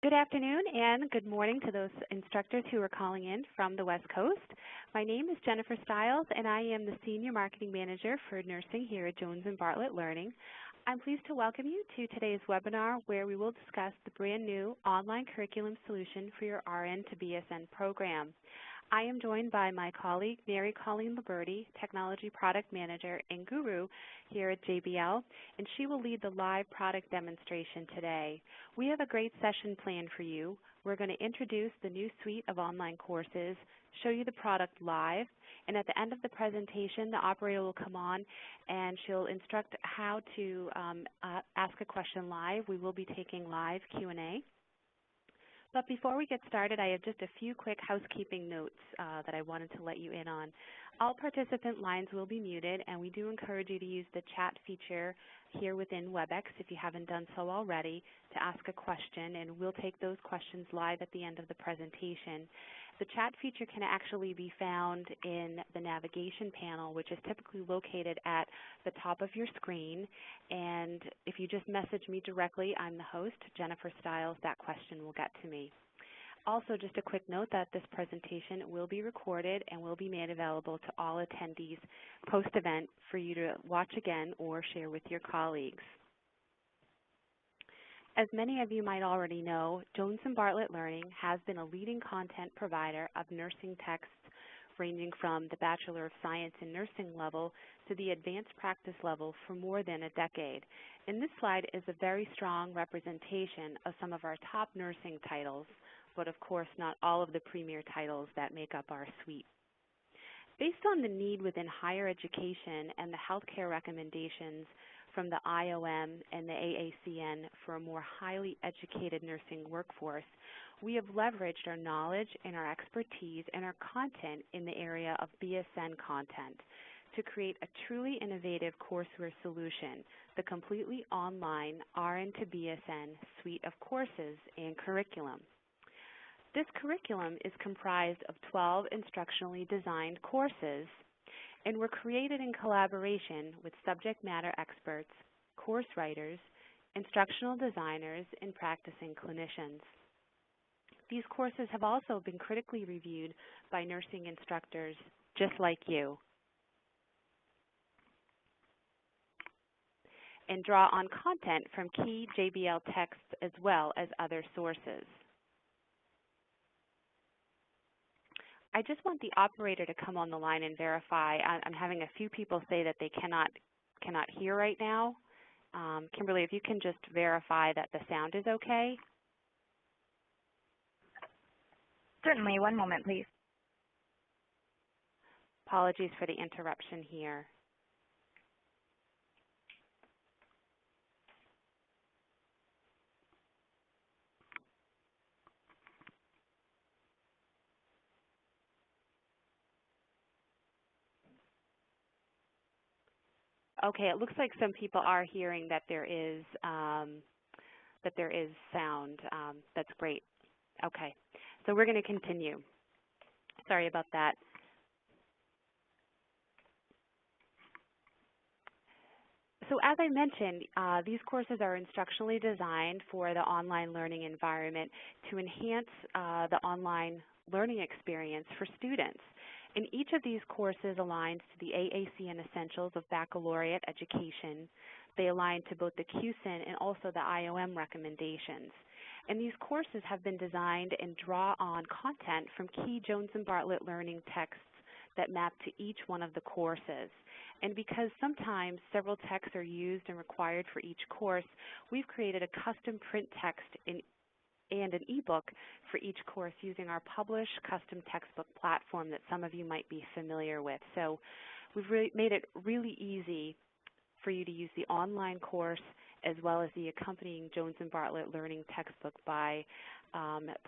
Good afternoon and good morning to those instructors who are calling in from the West Coast. My name is Jennifer Stiles and I am the Senior Marketing Manager for Nursing here at Jones & Bartlett Learning. I'm pleased to welcome you to today's webinar where we will discuss the brand new online curriculum solution for your RNtoBSN program. I am joined by my colleague, Mary Colleen Liberty, Technology Product Manager and Guru here at JBL, and she will lead the live product demonstration today. We have a great session planned for you. We're going to introduce the new suite of online courses, show you the product live, and at the end of the presentation, the operator will come on and she'll instruct how to ask a question live. We will be taking live Q&A. But before we get started, I have just a few quick housekeeping notes that I wanted to let you in on. All participant lines will be muted, and we do encourage you to use the chat feature here within WebEx if you haven't done so already to ask a question, and we'll take those questions live at the end of the presentation. The chat feature can actually be found in the navigation panel, which is typically located at the top of your screen, and if you just message me directly, I'm the host, Jennifer Stiles, that question will get to me. Also, just a quick note that this presentation will be recorded and will be made available to all attendees post-event for you to watch again or share with your colleagues. As many of you might already know, Jones & Bartlett Learning has been a leading content provider of nursing texts ranging from the Bachelor of Science in Nursing level to the advanced practice level for more than a decade. And this slide is a very strong representation of some of our top nursing titles, but of course not all of the premier titles that make up our suite. Based on the need within higher education and the healthcare recommendations from the IOM and the AACN for a more highly educated nursing workforce, we have leveraged our knowledge and our expertise and our content in the area of BSN content to create a truly innovative courseware solution, the completely online RNtoBSN suite of courses and curriculum. This curriculum is comprised of 12 instructionally designed courses and were created in collaboration with subject matter experts, course writers, instructional designers, and practicing clinicians. These courses have also been critically reviewed by nursing instructors just like you and draw on content from key JBL texts as well as other sources. I just want the operator to come on the line and verify. I'm having a few people say that they cannot hear right now. Kimberly, if you can just verify that the sound is okay. Certainly. One moment, please. Apologies for the interruption here. Okay, it looks like some people are hearing that there is sound. That's great. Okay, so we're going to continue. Sorry about that. So as I mentioned, these courses are instructionally designed for the online learning environment to enhance the online learning experience for students. And each of these courses aligns to the AACN Essentials of Baccalaureate Education. They align to both the QSIN and also the IOM recommendations. And these courses have been designed and draw on content from key Jones & Bartlett Learning texts that map to each one of the courses. And because sometimes several texts are used and required for each course, we've created a custom print text and an ebook for each course using our published custom textbook platform that some of you might be familiar with. So we've made it really easy for you to use the online course as well as the accompanying Jones & Bartlett Learning textbook by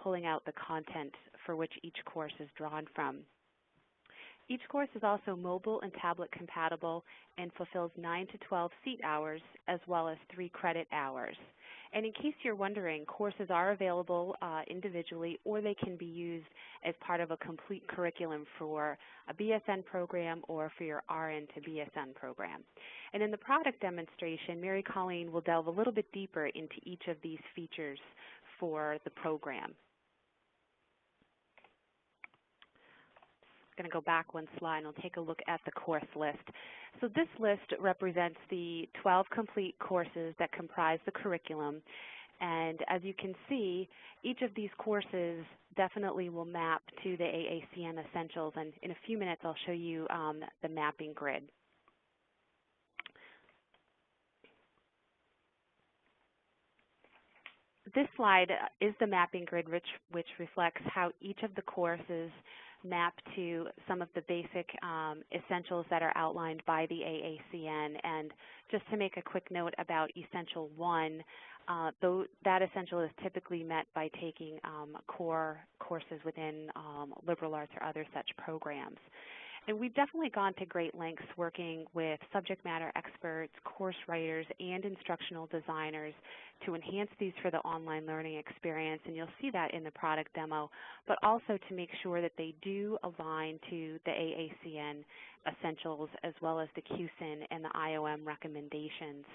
pulling out the content for which each course is drawn from. Each course is also mobile and tablet compatible and fulfills 9 to 12 seat hours as well as 3 credit hours. And in case you're wondering, courses are available individually or they can be used as part of a complete curriculum for a BSN program or for your RNtoBSN program. And in the product demonstration, Mary Colleen will delve a little bit deeper into each of these features for the program. I'm going to go back one slide and we'll take a look at the course list. So this list represents the 12 complete courses that comprise the curriculum. And as you can see, each of these courses definitely will map to the AACN Essentials, and in a few minutes I'll show you the mapping grid. This slide is the mapping grid, which reflects how each of the courses map to some of the basic essentials that are outlined by the AACN. And just to make a quick note about Essential 1, though that essential is typically met by taking core courses within liberal arts or other such programs. And we've definitely gone to great lengths working with subject matter experts, course writers, and instructional designers to enhance these for the online learning experience, and you'll see that in the product demo, but also to make sure that they do align to the AACN Essentials as well as the QSIN and the IOM recommendations.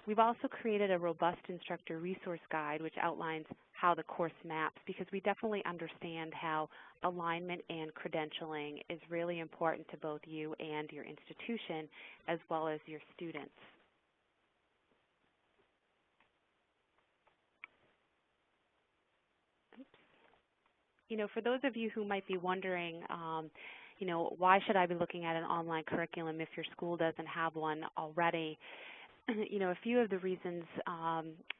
We've also created a robust instructor resource guide which outlines how the course maps, because we definitely understand how alignment and credentialing is really important to both you and your institution as well as your students. You know, for those of you who might be wondering, you know, why should I be looking at an online curriculum if your school doesn't have one already? You know, a few of the reasons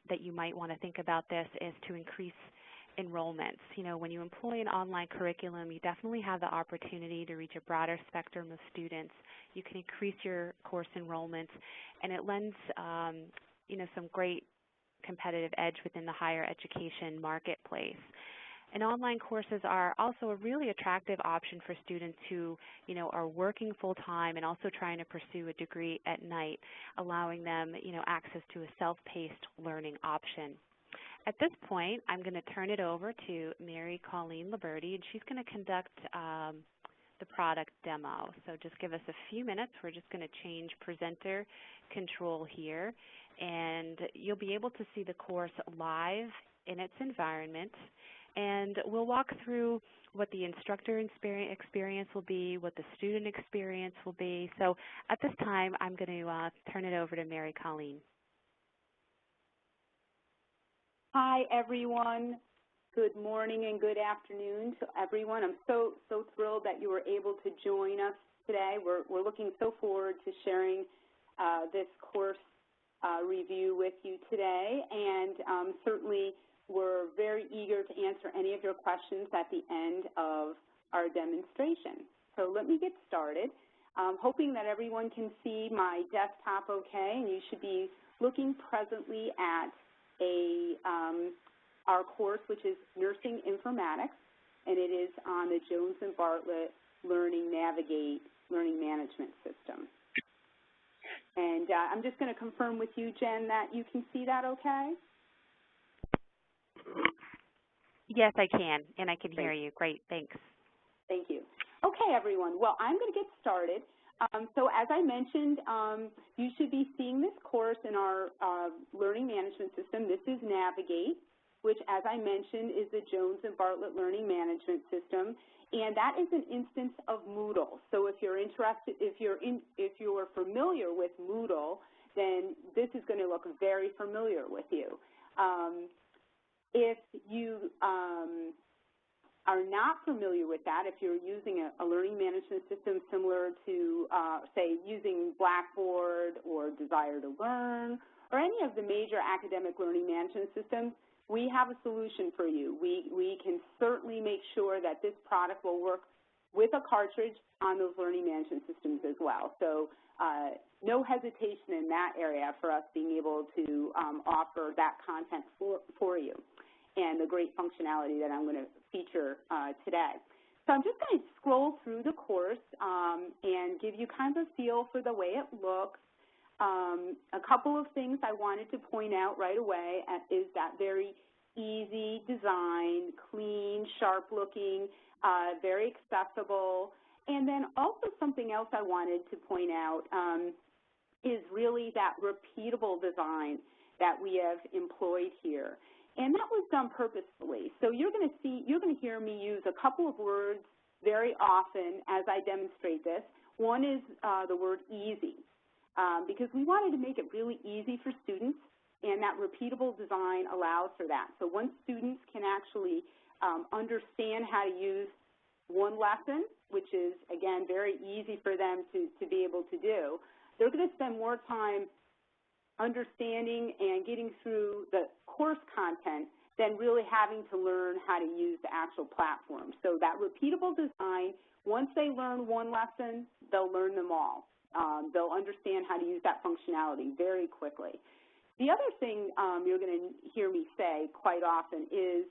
that you might want to think about this is to increase enrollments. You know, when you employ an online curriculum, you definitely have the opportunity to reach a broader spectrum of students. You can increase your course enrollments, and it lends, you know, some great competitive edge within the higher education marketplace. And online courses are also a really attractive option for students who, you know, are working full-time and also trying to pursue a degree at night, allowing them, you know, access to a self-paced learning option. At this point, I'm going to turn it over to Mary Colleen Liberty, and she's going to conduct the product demo. So just give us a few minutes. We're just going to change presenter control here, and you'll be able to see the course live in its environment. And we'll walk through what the instructor experience will be, what the student experience will be. So at this time, I'm going to turn it over to Mary Colleen. Hi, everyone. Good morning and good afternoon to everyone. I'm so thrilled that you were able to join us today. We're looking so forward to sharing this course review with you today, and certainly we're very eager to answer any of your questions at the end of our demonstration. So let me get started. Hoping that everyone can see my desktop okay, and you should be looking presently at our course, which is Nursing Informatics, and it is on the Jones and Bartlett Learning Navigate Learning Management System. And I'm just going to confirm with you, Jen, that you can see that okay? Yes, I can, and I can hear you. Great, thanks. Thank you. Okay, everyone. Well, I'm going to get started. So as I mentioned, you should be seeing this course in our learning management system. This is Navigate, which, as I mentioned, is the Jones and Bartlett Learning Management System, and that is an instance of Moodle. So if you're interested, if you're familiar with Moodle, then this is going to look very familiar with you. If you are not familiar with that, if you're using a learning management system similar to, say, using Blackboard or Desire to Learn or any of the major academic learning management systems, we have a solution for you. We can certainly make sure that this product will work with a cartridge on those learning management systems as well. So no hesitation in that area for us being able to offer that content for you, and the great functionality that I'm going to feature today. So I'm just going to scroll through the course and give you kind of a feel for the way it looks. A couple of things I wanted to point out right away is that very easy design, clean, sharp-looking, very accessible. And then also something else I wanted to point out is really that repeatable design that we have employed here. And that was done purposefully. So you're going to hear me use a couple of words very often as I demonstrate this. One is the word easy, because we wanted to make it really easy for students, and that repeatable design allows for that. So once students can actually understand how to use one lesson, which is, again, very easy for them to be able to do, they're going to spend more time understanding and getting through the course content than really having to learn how to use the actual platform. So that repeatable design, once they learn one lesson, they'll learn them all. They'll understand how to use that functionality very quickly. The other thing you're going to hear me say quite often is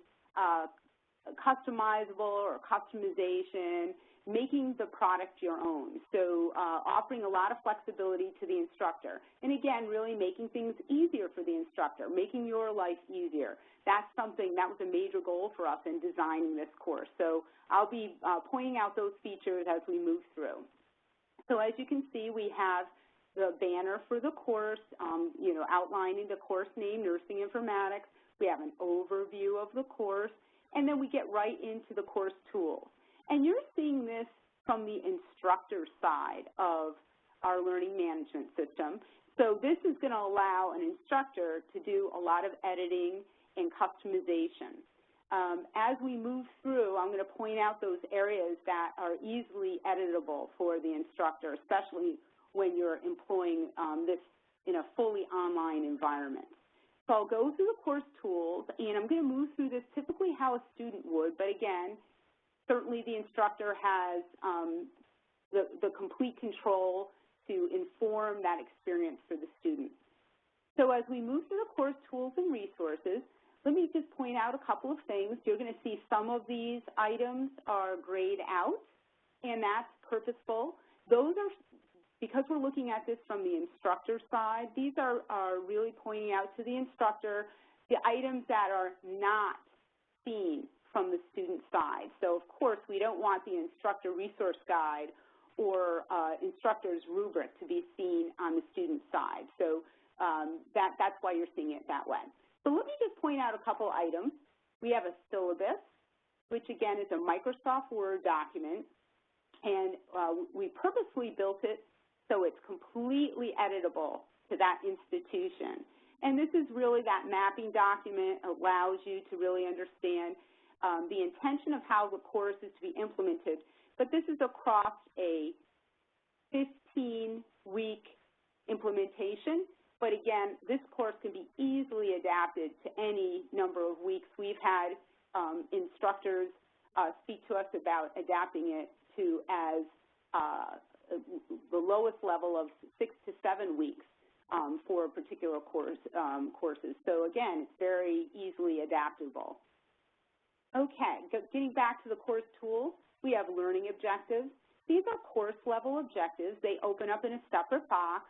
customizable or customization, making the product your own. So offering a lot of flexibility to the instructor. And again, really making things easier for the instructor, making your life easier. That's something that was a major goal for us in designing this course. So I'll be pointing out those features as we move through. So as you can see, we have the banner for the course, outlining the course name, Nursing Informatics. We have an overview of the course, and then we get right into the course tools. And you're seeing this from the instructor side of our learning management system. So this is going to allow an instructor to do a lot of editing and customization. As we move through, I'm going to point out those areas that are easily editable for the instructor, especially when you're employing this in a fully online environment. So I'll go through the course tools, and I'm going to move through this typically how a student would, but again, certainly the instructor has the complete control to inform that experience for the student. So as we move through the course tools and resources, let me just point out a couple of things. You're going to see some of these items are grayed out, and that's purposeful. Those are, because we're looking at this from the instructor side, these are really pointing out to the instructor the items that are not seen from the student side. So, of course, we don't want the instructor resource guide or instructor's rubric to be seen on the student side. So that's why you're seeing it that way. So let me just point out a couple items. We have a syllabus, which, again, is a Microsoft Word document, and we purposely built it so it's completely editable to that institution. And this is really that mapping document, allows you to really understand the intention of how the course is to be implemented. But this is across a 15-week implementation. But again, this course can be easily adapted to any number of weeks. We've had instructors speak to us about adapting it to as the lowest level of 6 to 7 weeks for particular courses. So again, it's very easily adaptable. Okay, getting back to the course tools, we have learning objectives. These are course level objectives. They open up in a separate box,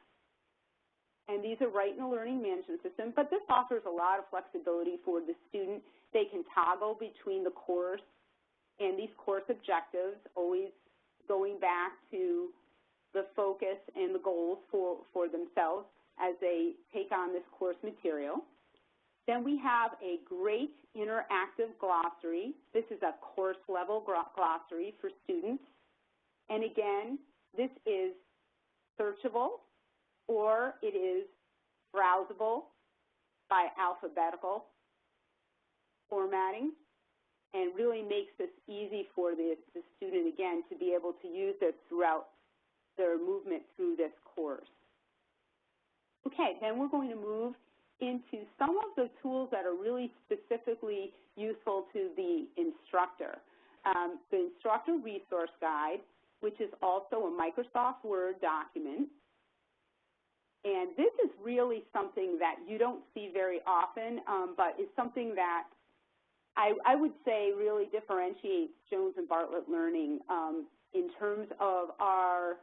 and these are right in the learning management system, but this offers a lot of flexibility for the student. They can toggle between the course and these course objectives, always going back to the focus and the goals for themselves as they take on this course material. Then we have a great interactive glossary. This is a course-level glossary for students. And again, this is searchable, or it is browsable by alphabetical formatting, and really makes this easy for the student, again, to be able to use this throughout their movement through this course. Okay, then we're going to move into some of the tools that are really specifically useful to the instructor. The Instructor Resource Guide, which is also a Microsoft Word document. And this is really something that you don't see very often, but is something that I would say really differentiates Jones and Bartlett Learning in terms of our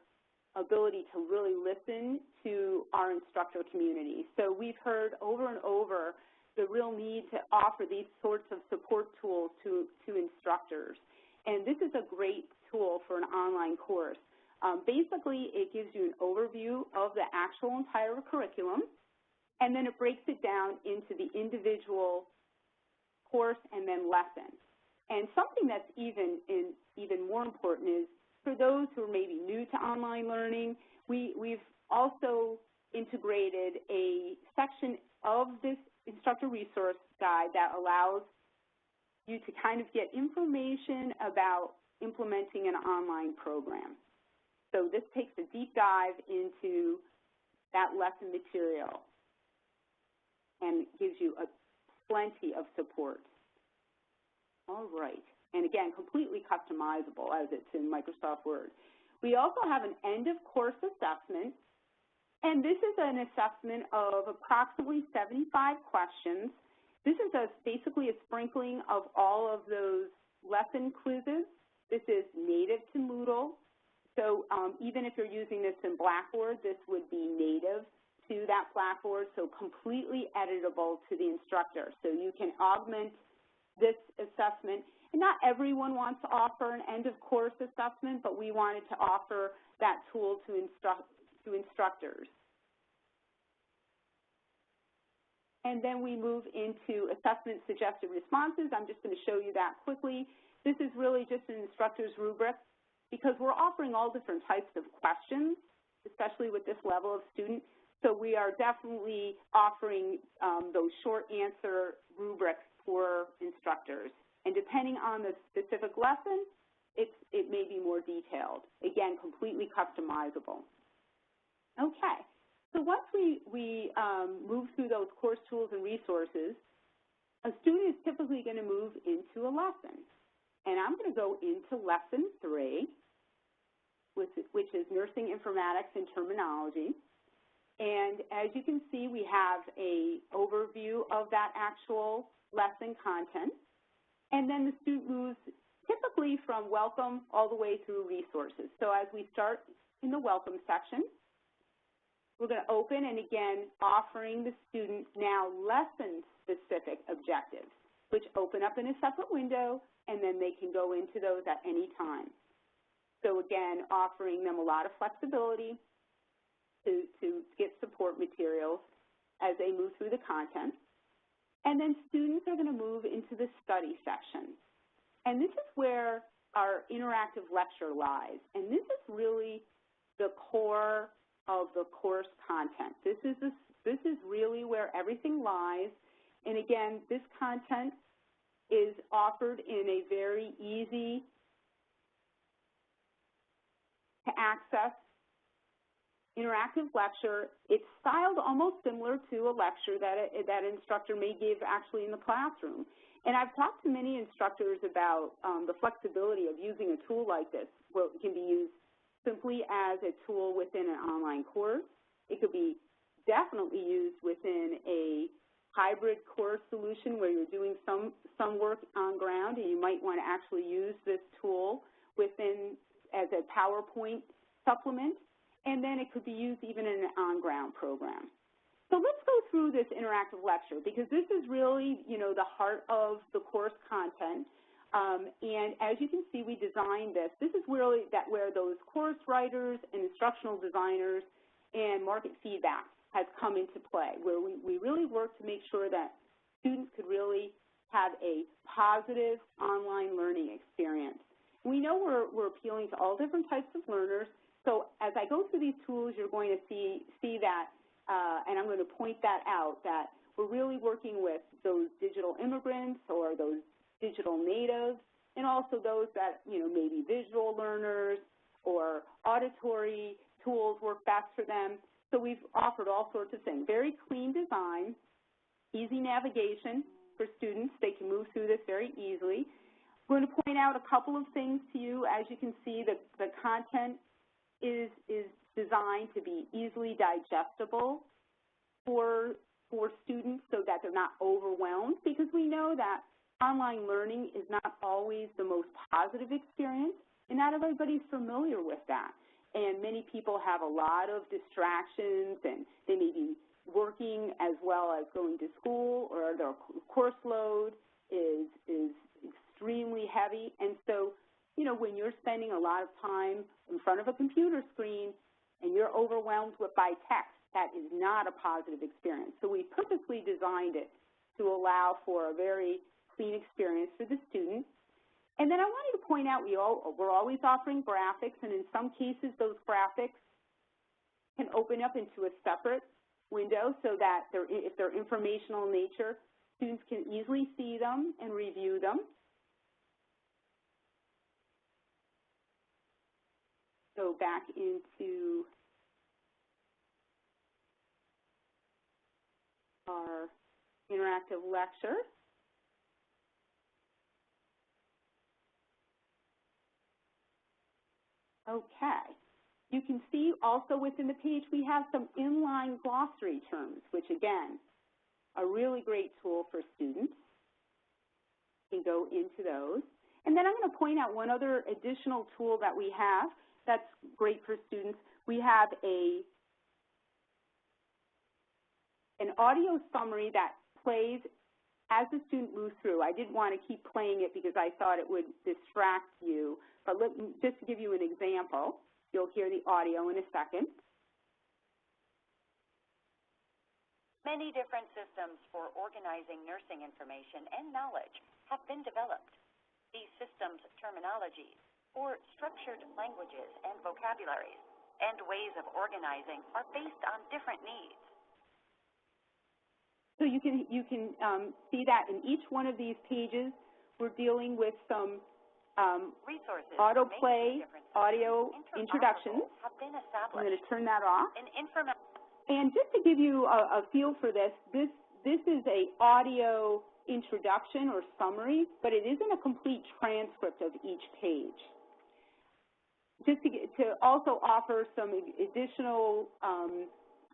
ability to really listen to our instructor community. So we've heard over and over the real need to offer these sorts of support tools to instructors. And this is a great tool for an online course. Basically, it gives you an overview of the actual entire curriculum, and then it breaks it down into the individual course, and then lesson. And something that's even more important is for those who are maybe new to online learning, we've also integrated a section of this instructor resource guide that allows you to kind of get information about implementing an online program. So this takes a deep dive into that lesson material and gives you plenty of support. All right. And again, completely customizable as it's in Microsoft Word. We also have an end-of-course assessment, and this is an assessment of approximately 75 questions. This is basically a sprinkling of all of those lesson quizzes. This is native to Moodle. So even if you're using this in Blackboard, this would be native to that Blackboard, so completely editable to the instructor. So you can augment this assessment. And not everyone wants to offer an end-of-course assessment, but we wanted to offer that tool to instructors. And then we move into assessment suggested responses. I'm just going to show you that quickly. This is really just an instructor's rubric because we're offering all different types of questions, especially with this level of student. So we are definitely offering those short answer rubrics for instructors. And depending on the specific lesson, it may be more detailed. Again, completely customizable. Okay, so once we move through those course tools and resources, a student is typically going to move into a lesson. And I'm going to go into Lesson 3, which is Nursing Informatics and Terminology. And as you can see, we have an overview of that actual lesson content. And then the student moves typically from welcome all the way through resources. So as we start in the welcome section, we're going to open and again offering the student now lesson-specific objectives, which open up in a separate window, and then they can go into those at any time. So again, offering them a lot of flexibility to get support materials as they move through the content. And then students are going to move into the study section. And this is where our interactive lecture lies. And this is really the core of the course content. This is really where everything lies. And again, this content is offered in a very easy to access interactive lecture. It's styled almost similar to a lecture that an instructor may give actually in the classroom. And I've talked to many instructors about the flexibility of using a tool like this, where it can be used simply as a tool within an online course. It could be definitely used within a hybrid course solution where you're doing some work on ground, and you might want to actually use this tool within as a PowerPoint supplement. And then it could be used even in an on-ground program. So let's go through this interactive lecture because this is really, the heart of the course content. And as you can see, we designed this. This is really where those course writers and instructional designers and market feedback has come into play, where we really work to make sure that students could really have a positive online learning experience. We know we're appealing to all different types of learners. So as I go through these tools, you're going to see that, and I'm going to point that out, that we're really working with those digital immigrants or those digital natives, and also those that, may be visual learners or auditory tools work best for them. So we've offered all sorts of things. Very clean design, easy navigation for students. They can move through this very easily. I'm going to point out a couple of things to you. As you can see, the content is designed to be easily digestible for students so that they're not overwhelmed, because we know that online learning is not always the most positive experience, and not everybody's familiar with that. And many people have a lot of distractions, and they may be working as well as going to school, or their course load is extremely heavy. And so, when you're spending a lot of time in front of a computer screen and you're overwhelmed by text, that is not a positive experience. So we purposely designed it to allow for a very clean experience for the student. And then I wanted to point out we're always offering graphics, and in some cases those graphics can open up into a separate window so that if they're informational in nature, students can easily see them and review them. Go back into our interactive lecture. Okay. You can see also within the page we have some inline glossary terms, which again, a really great tool for students. You can go into those. And then I'm going to point out one other additional tool that we have that's great for students. We have an audio summary that plays as the student moves through. I didn't want to keep playing it because I thought it would distract you, but just to give you an example, you'll hear the audio in a second. Many different systems for organizing nursing information and knowledge have been developed. These systems' terminologies, or structured languages and vocabularies, and ways of organizing are based on different needs. So you can see that in each one of these pages, we're dealing with some resources, autoplay, audio introductions. Have been I'm going to turn that off. And just to give you a feel for this is a audio introduction or summary, but it isn't a complete transcript of each page. Just to also offer some additional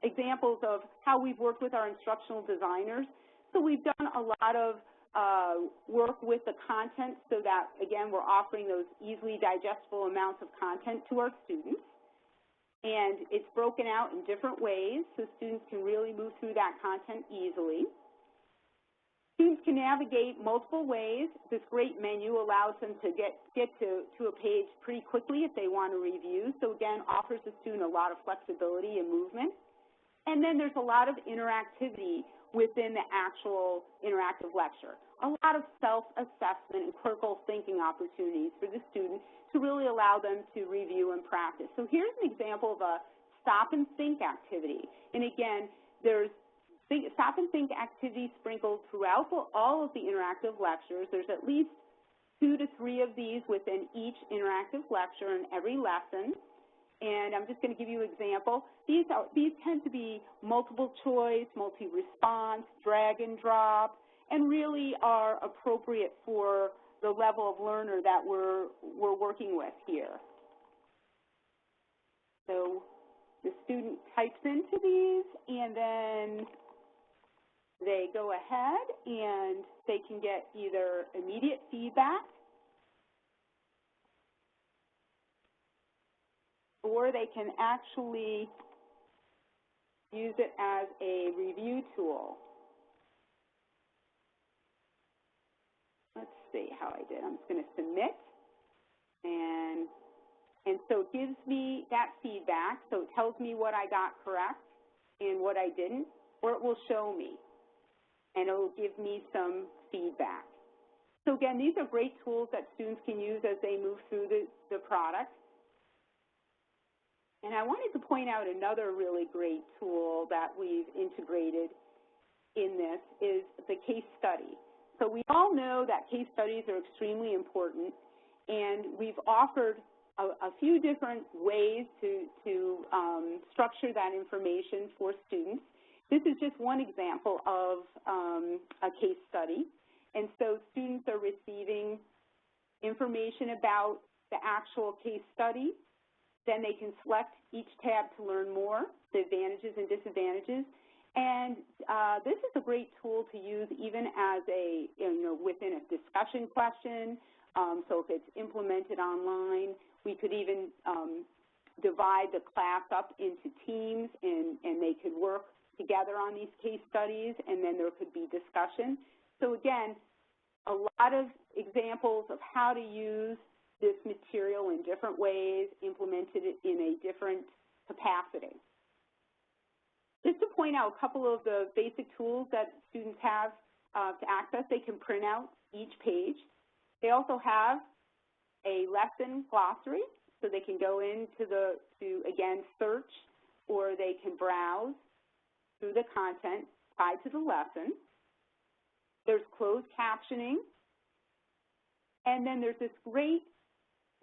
examples of how we've worked with our instructional designers. So we've done a lot of work with the content so that, again, we're offering those easily digestible amounts of content to our students. And it's broken out in different ways so students can really move through that content easily. Students can navigate multiple ways. This great menu allows them to get to a page pretty quickly if they want to review. So again, offers the student a lot of flexibility and movement. And then there's a lot of interactivity within the actual interactive lecture. A lot of self-assessment and critical thinking opportunities for the student to really allow them to review and practice. So here's an example of a stop and think activity. And again, there's stop and think activities sprinkled throughout all of the interactive lectures. There's at least 2 to 3 of these within each interactive lecture in every lesson. And I'm just going to give you an example. These tend to be multiple choice, multi-response, drag and drop, and really are appropriate for the level of learner that we're working with here. So the student types into these, and then they go ahead and they can get either immediate feedback or they can actually use it as a review tool. Let's see how I did. I'm just going to submit, and so it gives me that feedback. So it tells me what I got correct and what I didn't, or it will show me, and it will give me some feedback. So again, these are great tools that students can use as they move through the product. And I wanted to point out another really great tool that we've integrated in this is the case study. So we all know that case studies are extremely important, and we've offered a few different ways to structure that information for students. This is just one example of a case study. And so students are receiving information about the actual case study. Then they can select each tab to learn more, the advantages and disadvantages. And this is a great tool to use even as within a discussion question. So if it's implemented online, we could even divide the class up into teams, and they could work together on these case studies, and then there could be discussion. So again, a lot of examples of how to use this material in different ways, implemented it in a different capacity. Just to point out a couple of the basic tools that students have to access, they can print out each page. They also have a lesson glossary, so they can go into again, search, or they can browse through the content tied to the lesson. There's closed captioning, and then there's this great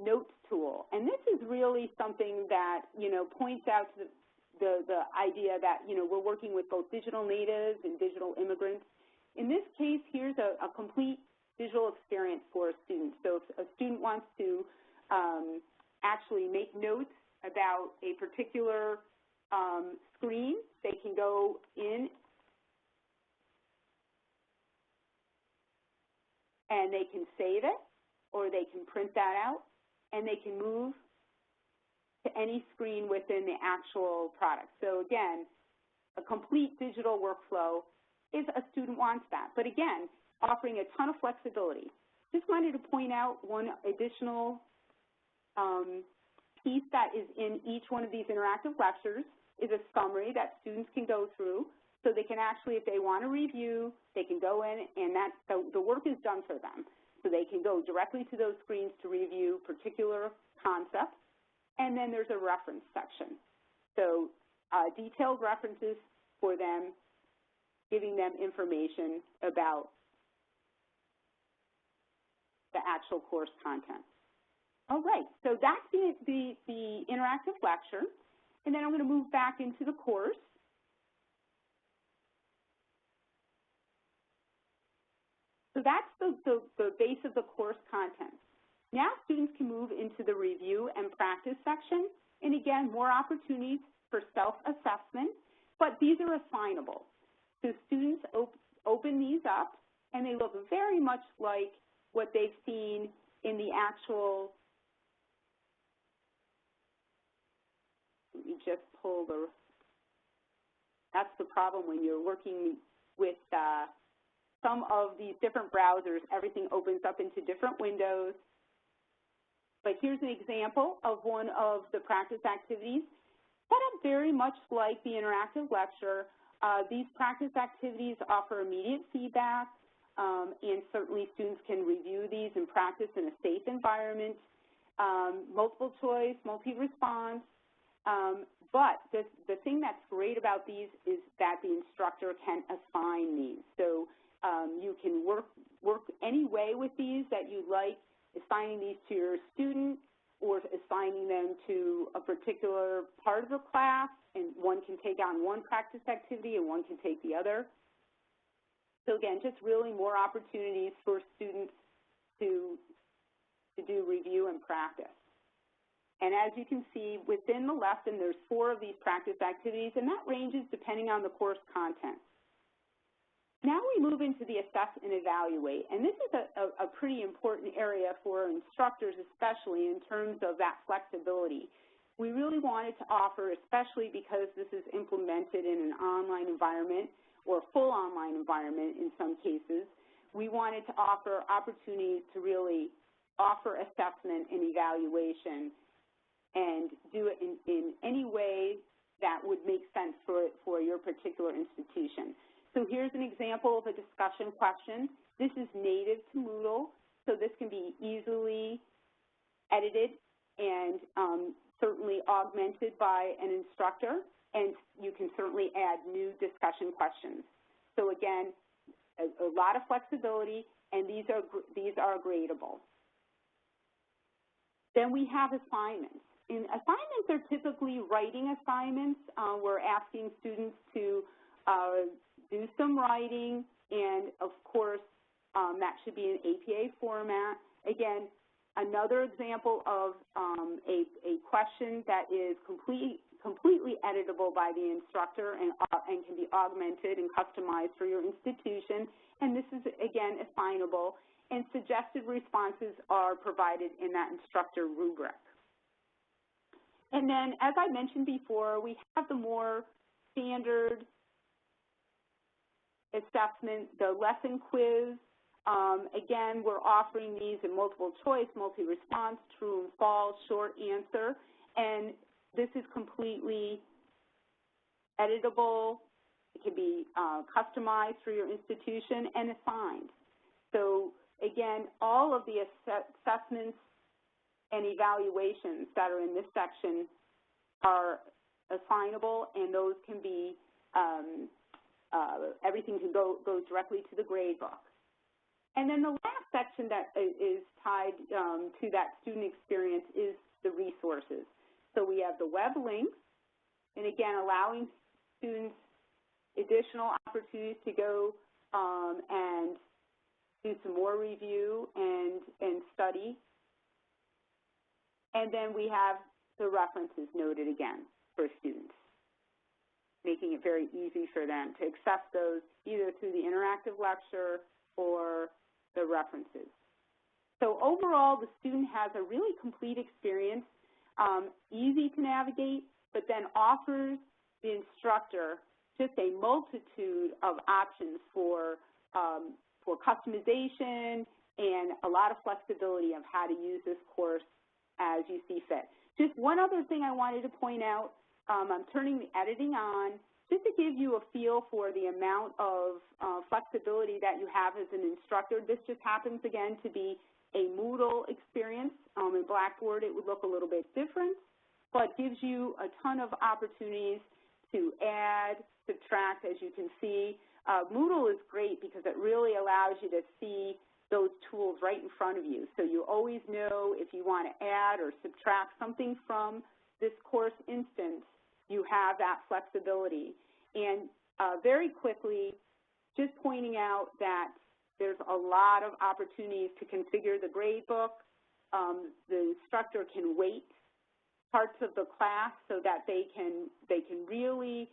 notes tool. And this is really something that, points out to the idea that, we're working with both digital natives and digital immigrants. In this case, here's a complete visual experience for a student. So if a student wants to actually make notes about a particular screen, they can go in and they can save it, or they can print that out, and they can move to any screen within the actual product. So again, a complete digital workflow if a student wants that. But again, offering a ton of flexibility. Just wanted to point out one additional piece that is in each one of these interactive lectures is a summary that students can go through, so they can actually, if they want to review, they can go in and the work is done for them. So they can go directly to those screens to review particular concepts. And then there's a reference section. So detailed references for them, giving them information about the actual course content. All right, so that's the interactive lecture. And then I'm going to move back into the course. So that's the base of the course content. Now students can move into the review and practice section. And again, more opportunities for self-assessment, but these are assignable. So students open these up, and they look very much like what they've seen in the actual, let me just pull that's the problem when you're working with some of these different browsers. Everything opens up into different windows. But here's an example of one of the practice activities set up very much like the interactive lecture. These practice activities offer immediate feedback, and certainly students can review these and practice in a safe environment. Multiple choice, multi-response. But the thing that's great about these is that the instructor can assign these. So you can work any way with these that you like, assigning these to your student or assigning them to a particular part of the class, and one can take on one practice activity and one can take the other. So again, just really more opportunities for students to do review and practice. And as you can see, within the lesson, there's 4 of these practice activities, and that ranges depending on the course content. Now we move into the assess and evaluate, and this is a pretty important area for instructors, especially in terms of that flexibility. We really wanted to offer, especially because this is implemented in an online environment or full online environment in some cases, we wanted to offer opportunities to really offer assessment and evaluation and do it in any way that would make sense for your particular institution. So here's an example of a discussion question. This is native to Moodle, so this can be easily edited and certainly augmented by an instructor, and you can certainly add new discussion questions. So again, a lot of flexibility, and these are gradable. Then we have assignments. And assignments are typically writing assignments. We're asking students to do some writing, and of course, that should be in APA format. Again, another example of a question that is completely editable by the instructor and can be augmented and customized for your institution. And this is, again, assignable. And suggested responses are provided in that instructor rubric. And then, as I mentioned before, we have the more standard assessment, the lesson quiz. Again, we're offering these in multiple choice, multi-response, true and false, short answer, and this is completely editable It can be customized for your institution and assigned. So again, all of the assessments and evaluations that are in this section are assignable, and those can be, everything can go directly to the grade book. And then the last section that is tied to that student experience is the resources. So we have the web links, and again, allowing students additional opportunities to go and do some more review and study. And then we have the references noted again for students, making it very easy for them to access those either through the interactive lecture or the references. So overall, the student has a really complete experience, easy to navigate, but then offers the instructor just a multitude of options for customization and a lot of flexibility of how to use this course as you see fit. Just one other thing I wanted to point out, I'm turning the editing on just to give you a feel for the amount of flexibility that you have as an instructor. This just happens, again, to be a Moodle experience. In Blackboard, it would look a little bit different, but gives you a ton of opportunities to add, subtract, as you can see. Moodle is great because it really allows you to see those tools right in front of you. So you always know if you want to add or subtract something from this course instance, you have that flexibility. And very quickly, just pointing out that there's a lot of opportunities to configure the grade book. The instructor can weight parts of the class so that they can really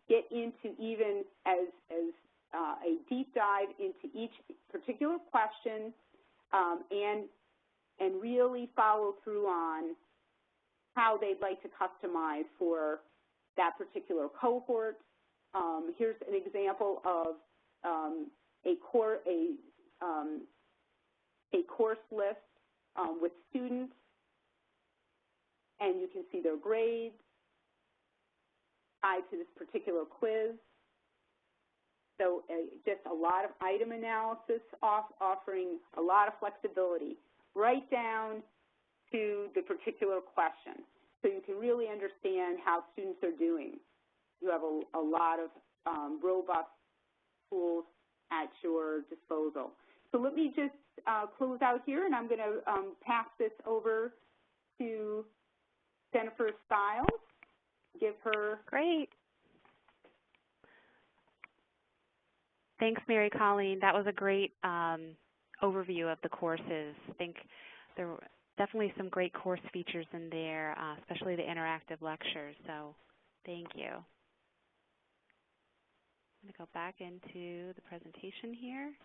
get into even as a deep dive into each particular question and really follow through on how they'd like to customize for that particular cohort. Here's an example of a course list with students, and you can see their grades tied to this particular quiz. So just a lot of item analysis, offering a lot of flexibility, right down to the particular question. So you can really understand how students are doing. You have a lot of robust tools at your disposal. So let me just close out here, and I'm going to pass this over to Jennifer Stiles. Give her. Great. Thanks, Mary Colleen. That was a great overview of the courses. I think there were definitely some great course features in there, especially the interactive lectures, so thank you. I'm going to go back into the presentation here.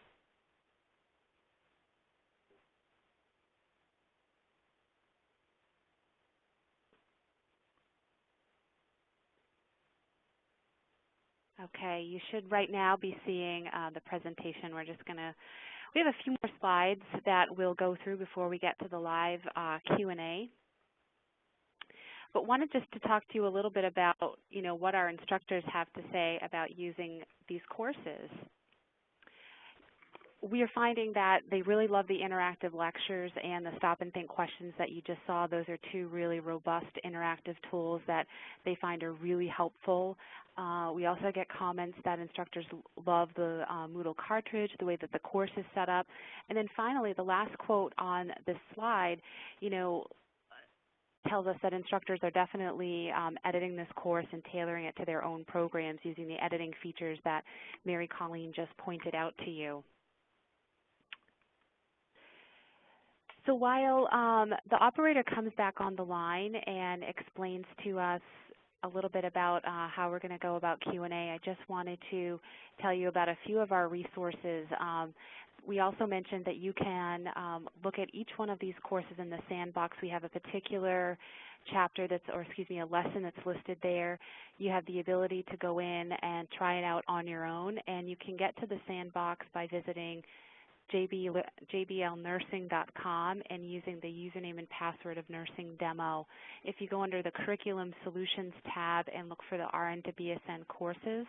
Okay, you should right now be seeing the presentation. We have a few more slides that we'll go through before we get to the live Q&A. But wanted just to talk to you a little bit about, what our instructors have to say about using these courses. We are finding that they really love the interactive lectures and the stop and think questions that you just saw. Those are two really robust interactive tools that they find are really helpful. We also get comments that instructors love the Moodle cartridge, the way that the course is set up. And then finally, the last quote on this slide, tells us that instructors are definitely editing this course and tailoring it to their own programs using the editing features that Mary Colleen just pointed out to you. So while the operator comes back on the line and explains to us a little bit about how we're going to go about Q&A, I just wanted to tell you about a few of our resources. We also mentioned that you can look at each one of these courses in the sandbox. We have a particular chapter a lesson that's listed there. You have the ability to go in and try it out on your own, and you can get to the sandbox by visiting jblnursing.com and using the username and password of Nursing Demo. If you go under the Curriculum Solutions tab and look for the RNtoBSN courses,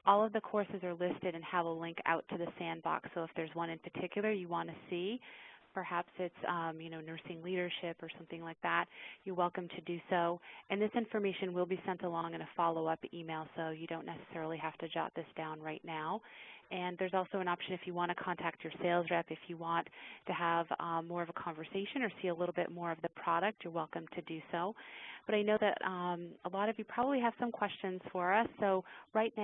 All of the courses are listed and have a link out to the sandbox, so if there's one in particular you want to see, perhaps it's nursing leadership or something like that, you're welcome to do so. And this information will be sent along in a follow-up email, so you don't necessarily have to jot this down right now. And there's also an option if you want to contact your sales rep, if you want to have more of a conversation or see a little bit more of the product, you're welcome to do so. But I know that a lot of you probably have some questions for us, so right now